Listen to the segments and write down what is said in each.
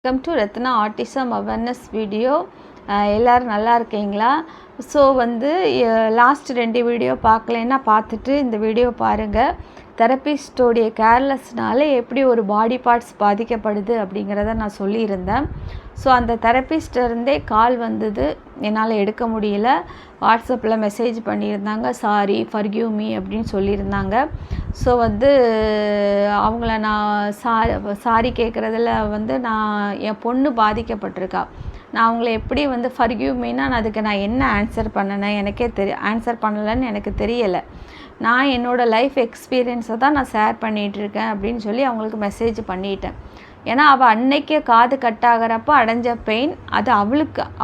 Welcome to Ratna autism awareness video. எல்லோரும் நல்லா இருக்கீங்களா? ஸோ லாஸ்ட் 2 வீடியோ பார்க்கலைன்னா பார்த்துட்டு இந்த வீடியோ பாருங்கள். தெரபிஸ்டோடைய கேர்லெஸ்னால எப்படி ஒரு பாடி பார்ட்ஸ் பாதிக்கப்படுது அப்படிங்கிறத நான் சொல்லியிருந்தேன். ஸோ அந்த தெரபிஸ்டருந்தே கால் வந்தது, என்னால் எடுக்க முடியல. வாட்ஸ்அப்பில் மெசேஜ் பண்ணியிருந்தாங்க, சாரி ஃபர்கிவ் மீ அப்படின்னு சொல்லியிருந்தாங்க. ஸோ அவங்கள நான் சாரி கேட்குறதுல நான் என் பொண்ணு பாதிக்கப்பட்டிருக்கா. நான் அவங்கள எப்படி ஃபர்கிவ் மீனா அதுக்கு நான் என்ன ஆன்சர் பண்ணினேன் எனக்கே ஆன்சர் பண்ணலைன்னு எனக்கு தெரியலை. நான் என்னோடய லைஃப் எக்ஸ்பீரியன்ஸை தான் நான் ஷேர் பண்ணிகிட்ருக்கேன் அப்படின்னு சொல்லி அவங்களுக்கு மெசேஜ் பண்ணிட்டேன். ஏன்னா அவள் அன்னைக்கே காது கட்டாகிறப்ப அடைஞ்ச பெயின் அது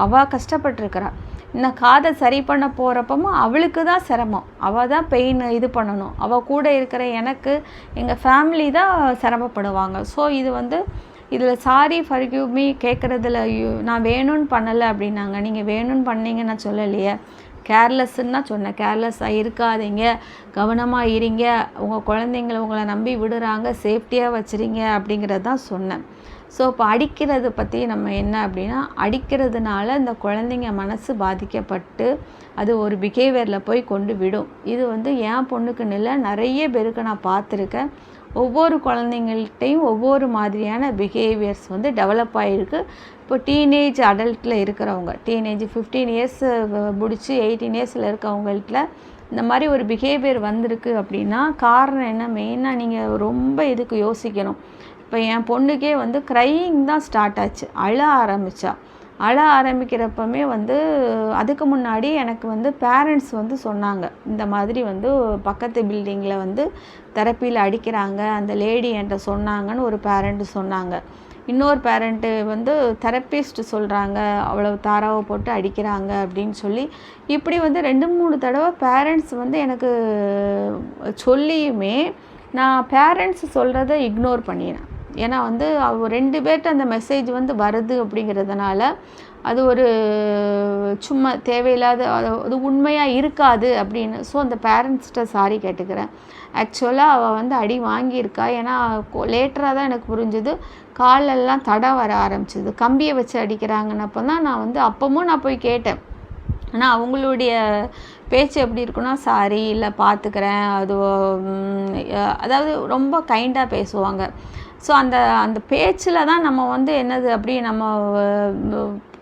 அவள் கஷ்டப்பட்டுருக்கிறா. இந்த காதை சரி பண்ண போகிறப்பமும் அவளுக்கு தான் சிரமம், அவள் தான் பெயின் இது பண்ணணும். அவள் கூட இருக்கிற எனக்கு எங்கள் ஃபேமிலி தான் சிரமப்படுவாங்க. ஸோ இதில் சாரி ஃபர்கிவ் மீ கேட்குறதுல நான் வேணும்னு பண்ணலை அப்படின்னாங்க. நீங்கள் வேணும்னு பண்ணீங்க நான் சொல்லலையே, கேர்லெஸ்ன்னு தான் சொன்னேன். கேர்லெஸ்ஸாக இருக்காதீங்க, கவனமாக இருங்க, உங்கள் குழந்தைங்கள உங்களை நம்பி விடுறாங்க, சேஃப்டியாக வச்சுருங்க அப்படிங்கிறது தான் சொன்னேன். ஸோ இப்போ அடிக்கிறது பற்றி நம்ம என்ன அப்படின்னா, அடிக்கிறதுனால இந்த குழந்தைங்க மனசு பாதிக்கப்பட்டு அது ஒரு பிஹேவியரில் போய் கொண்டு விடும். இது என் பொண்ணுக்குன்னு இல்லை, நிறைய பேருக்கு நான் பார்த்துருக்கேன். ஒவ்வொரு குழந்தைங்கள்ட்டையும் ஒவ்வொரு மாதிரியான பிஹேவியர்ஸ் டெவலப் ஆகிருக்கு. இப்போ டீனேஜ் அடல்ட்டில் இருக்கிறவங்க, டீனேஜ் 15 இயர்ஸ் முடித்து 18 இயர்ஸில் இருக்கவங்கள்ட்ட இந்த மாதிரி ஒரு பிஹேவியர் வந்திருக்கு அப்படின்னா காரணம் என்ன? மெயினாக நீங்கள் ரொம்ப இதுக்கு யோசிக்கணும். இப்போ என் பொண்ணுக்கே க்ரையிங் தான் ஸ்டார்ட் ஆச்சு, அழ ஆரம்பிக்கிறப்பமே அதுக்கு முன்னாடி எனக்கு பேரண்ட்ஸ் சொன்னாங்க, இந்த மாதிரி பக்கத்து பில்டிங்கில் தெரப்பியில் அடிக்கிறாங்க, அந்த லேடி என்கிட்ட சொன்னாங்கன்னு ஒரு பேரண்ட்டு சொன்னாங்க. இன்னொரு பேரண்ட்டு தெரப்பிஸ்ட் சொல்கிறாங்க, அவ்வளோ தாராவை போட்டு அடிக்கிறாங்க அப்படின்னு சொல்லி இப்படி 2-3 தடவை பேரண்ட்ஸ் எனக்கு சொல்லியுமே நான் பேரண்ட்ஸ் சொல்கிறத இக்னோர் பண்ணினேன். ஏன்னா அவ 2 பேர்கிட்ட அந்த மெசேஜ் வருது அப்படிங்கிறதுனால அது ஒரு சும்மா தேவையில்லாத, அது உண்மையாக இருக்காது அப்படின்னு. ஸோ அந்த பேரண்ட்ஸ்கிட்ட சாரி கேட்டுக்கிறேன். ஆக்சுவலாக அவள் அடி வாங்கியிருக்கா. ஏன்னா லேட்டராக தான் எனக்கு புரிஞ்சுது, காலெல்லாம் தடை வர ஆரம்பிச்சிது, கம்பியை வச்சு அடிக்கிறாங்கன்னப்போ தான் நான் அப்பவும் நான் போய் கேட்டேன். ஆனால் அவங்களுடைய பேச்சு எப்படி இருக்குன்னா, சாரி இல்லை பார்த்துக்கிறேன், அது அதாவது ரொம்ப கைண்டாக பேசுவாங்க. ஸோ அந்த பேச்சில் தான் நம்ம என்னது அப்படி நம்ம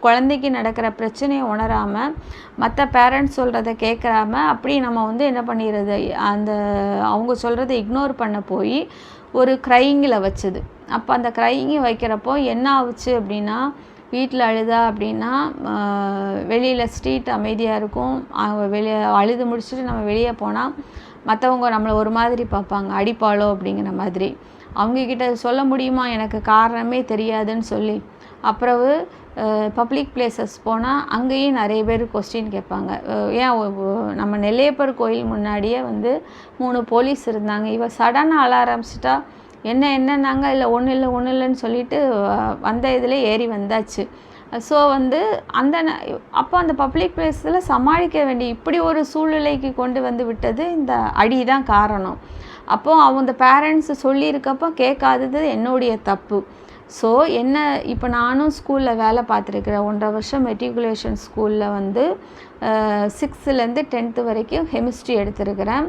குழந்தைக்கு நடக்கிற பிரச்சனையை உணராமல் மற்ற பேரண்ட்ஸ் சொல்கிறத கேட்குறாம அப்படி நம்ம என்ன பண்ணிடுறது, அவங்க சொல்கிறத இக்னோர் பண்ண போய் ஒரு க்ரையிங்கில் வச்சுது. அப்போ அந்த க்ரையிங்கை வைக்கிறப்போ என்ன ஆகுச்சு அப்படின்னா, வீட்டில் அழுதா அப்படின்னா வெளியில் ஸ்ட்ரீட் அமைதியாக இருக்கும், வெளியே அழுது முடிச்சுட்டு நம்ம வெளியே போனால் மற்றவங்க நம்மளை ஒரு மாதிரி பார்ப்பாங்க, அடிப்பாளோ அப்படிங்கிற மாதிரி. அவங்கக்கிட்ட சொல்ல முடியுமா எனக்கு காரணமே தெரியாதுன்னு சொல்லி. அப்புறம் பப்ளிக் பிளேசஸ் போனால் அங்கேயும் நிறைய பேர் கொஸ்டின் கேட்பாங்க. ஏன் நம்ம நெல்லையப்பர் கோயில் முன்னாடியே 3 போலீஸ் இருந்தாங்க, இவ சடனாக அழ ஆரம்பிச்சிட்டா, என்னன்னாங்க, இல்லை ஒன்றும் இல்லைன்னு சொல்லிட்டு வந்த இதில் ஏறி வந்தாச்சு. ஸோ அப்போ அந்த பப்ளிக் பிளேஸில் சமாளிக்க வேண்டிய இப்படி ஒரு சூழ்நிலைக்கு கொண்டு விட்டது இந்த அடி தான் காரணம். அப்போது அவங்க பேரண்ட்ஸ் சொல்லியிருக்கப்போ கேட்காதது என்னுடைய தப்பு. ஸோ இப்போ நானும் ஸ்கூலில் வேலை பார்த்துருக்குறேன். 1.5 வருஷம் மெட்ரிகுலேஷன் ஸ்கூலில் 6th-10th வரைக்கும் கெமிஸ்ட்ரி எடுத்திருக்கிறேன்,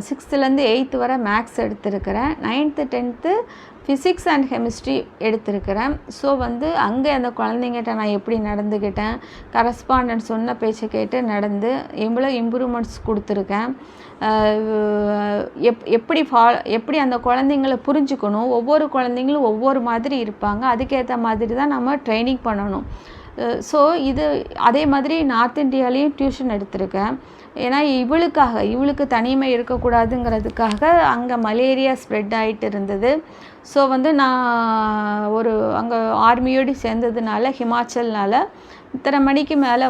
6th-8th வரை மேக்ஸ் எடுத்திருக்கிறேன், 9th-10th ஃபிசிக்ஸ் அண்ட் கெமிஸ்ட்ரி எடுத்திருக்கிறேன். ஸோ அங்கே அந்த குழந்தைங்கிட்ட நான் எப்படி நடந்துக்கிட்டேன், கரஸ்பாண்டன்ட் சொன்ன பேச்சை கேட்டு நடந்து எவ்வளோ இம்ப்ரூவ்மெண்ட்ஸ் கொடுத்துருக்கேன், எப்படி அந்த குழந்தைங்கள புரிஞ்சுக்கணும். ஒவ்வொரு குழந்தைங்களும் ஒவ்வொரு மாதிரி இருப்பாங்க, அதுக்கேற்ற மாதிரி தான் நம்ம ட்ரைனிங் பண்ணணும். ஸோ அதே மாதிரி நார்த் இந்தியாலேயும் டியூஷன் எடுத்திருக்கேன். ஏன்னா இவளுக்கு தனிமை இருக்கக்கூடாதுங்கிறதுக்காக அங்கே மலேரியா ஸ்ப்ரெட் ஆகிட்டு இருந்தது. ஸோ நான் அங்கே ஆர்மியோடு சேர்ந்ததுனால ஹிமாச்சல்னால் இத்தனை மணிக்கு மேலே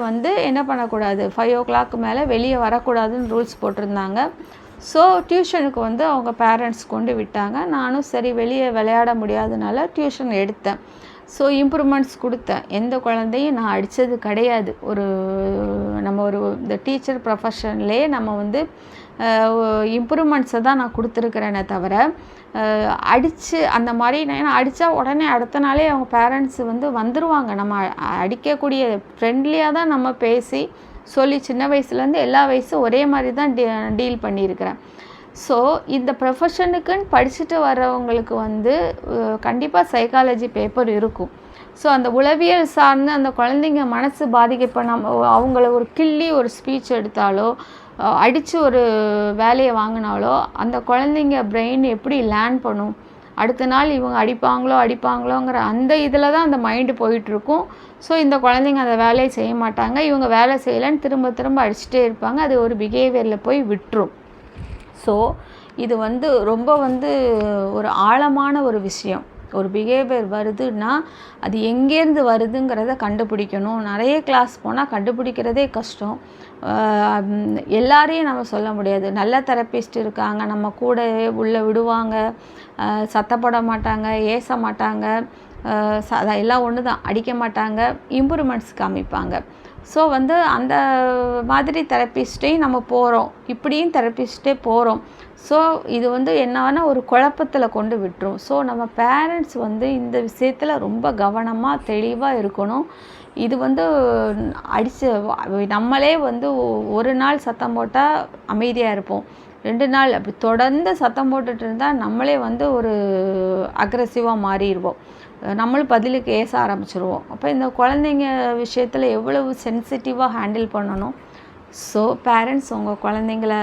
என்ன பண்ணக்கூடாது, 5 o'clock மேலே வெளியே வரக்கூடாதுன்னு ரூல்ஸ் போட்டிருந்தாங்க. ஸோ டியூஷனுக்கு அவங்க பேரண்ட்ஸ் கொண்டு விட்டாங்க. நானும் சரி வெளியே விளையாட முடியாதனால டியூஷன் எடுத்தேன். ஸோ இம்ப்ரூவ்மெண்ட்ஸ் கொடுத்தேன். எந்த குழந்தையும் நான் அடித்தது கிடையாது. இந்த டீச்சர் ப்ரொஃபஷன்லேயே நம்ம இம்ப்ரூவ்மெண்ட்ஸை தான் நான் கொடுத்துருக்குறேனே தவிர அடித்து அந்த மாதிரி ஏன்னா அடித்தா உடனே அடுத்த நாளே அவங்க பேரண்ட்ஸ் வந்து வந்துடுவாங்க. நம்ம அடிக்கக்கூடிய ஃப்ரெண்ட்லியாக தான் நம்ம பேசி சொல்லி சின்ன வயசுலேருந்து எல்லா வயசும் ஒரே மாதிரி தான் டீல் பண்ணியிருக்கிறேன். ஸோ இந்த ப்ரொஃபஷனுக்குன்னு படிச்சுட்டு வர்றவங்களுக்கு வந்து கண்டிப்பாக சைக்காலஜி பேப்பர் இருக்கும். ஸோ அந்த உளவியல் சார்ந்து அந்த குழந்தைங்க மனசு பாதிக்கப்ப நம்ம அவங்கள ஒரு கிள்ளி ஒரு ஸ்பீச் எடுத்தாலோ அடித்து ஒரு வேலையை வாங்கினாலோ அந்த குழந்தைங்க பிரெயின் எப்படி லேர்ன் பண்ணும், அடுத்த நாள் இவங்க அடிப்பாங்களோங்கிற அந்த இதில் தான் அந்த மைண்டு போயிட்டுருக்கும். ஸோ இந்த குழந்தைங்க அந்த வேலையை செய்ய மாட்டாங்க, இவங்க வேலை செய்யலைன்னு திரும்ப திரும்ப அடிச்சுட்டே இருப்பாங்க. அது ஒரு பிஹேவியரில் போய் விட்டுரும். ஸோ இது வந்து ரொம்ப வந்து ஒரு ஆழமான ஒரு விஷயம். ஒரு பிஹேவியர் வருதுன்னா அது எங்கேருந்து வருதுங்கிறத கண்டுபிடிக்கணும். நிறைய கிளாஸ் போனால் கண்டுபிடிக்கிறதே கஷ்டம். எல்லாரையும் நம்ம சொல்ல முடியாது. நல்ல தெரப்பிஸ்ட் இருக்காங்க, நம்ம கூடவே உள்ளே விடுவாங்க, சத்தப்பட மாட்டாங்க, ஏச மாட்டாங்க, எல்லாம் ஒன்று தான், அடிக்க மாட்டாங்க, இம்ப்ரூவ்மெண்ட்ஸ் காமிப்பாங்க. ஸோ வந்து அந்த மாதிரி தெரப்பிஸ்ட்டையும் நம்ம போகிறோம், இப்படியும் தெரப்பிஸ்ட்டே போகிறோம். ஸோ இது வந்து என்னன்னா ஒரு குழப்பத்தில் கொண்டு விட்டுரும். ஸோ நம்ம பேரண்ட்ஸ் வந்து இந்த விஷயத்தில் ரொம்ப கவனமாக தெளிவாக இருக்கணும். இது வந்து நம்மளே வந்து ஒரு நாள் சத்தம் போட்டால் அமைதியாக இருப்போம், 2 நாள் அப்படி தொடர்ந்து சத்தம் போட்டுட்டு இருந்தால் நம்மளே வந்து ஒரு அக்ரெசிவாக மாறிடுவோம், நம்மளும் பதிலுக்கு ஏச ஆரம்பிச்சிருவோம். அப்போ இந்த குழந்தைங்க விஷயத்தில் எவ்வளவு சென்சிட்டிவாக ஹேண்டில் பண்ணணும். ஸோ பேரண்ட்ஸ் உங்கள் குழந்தைங்கள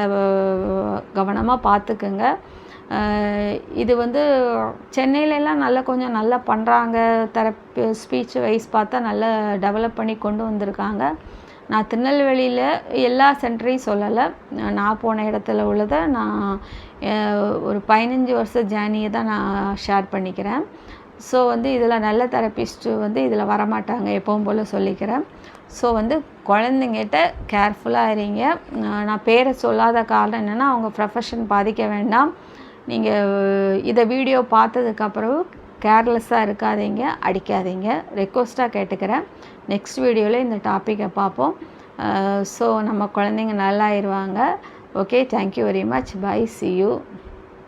கவனமாக பார்த்துக்குங்க. இது வந்து சென்னையிலலாம் கொஞ்சம் நல்லா பண்ணுறாங்க, ஸ்பீச் வைஸ் பார்த்தா நல்லா டெவலப் பண்ணி கொண்டு வந்திருக்காங்க. நான் திருநெல்வேலியில் எல்லா சென்டரையும் சொல்லலை, நான் போன இடத்துல உள்ளதை நான் ஒரு 15 வருஷ ஜேர்னியை தான் நான் ஷேர் பண்ணிக்கிறேன். ஸோ வந்து இதில் நல்ல தெரப்பிஸ்ட்டு வந்து இதில் வரமாட்டாங்க, எப்பவும் போல் சொல்லிக்கிறேன். ஸோ வந்து குழந்தைங்கிட்ட கேர்ஃபுல்லாக இருங்க. நான் பேரை சொல்லாத காரணம் என்னென்னா அவங்க ப்ரொஃபஷன் பாதிக்க வேண்டாம். நீங்கள் இதை வீடியோ பார்த்ததுக்கப்புறம் கேர்லெஸ்ஸாக இருக்காதீங்க, அடிக்காதீங்க, ரெக்வஸ்ட்டாக கேட்டுக்கிறேன். நெக்ஸ்ட் வீடியோவில் இந்த டாப்பிக்கை பார்ப்போம். ஸோ நம்ம குழந்தைங்க நல்லாயிருவாங்க. Okay, thank you very much. Bye, see you.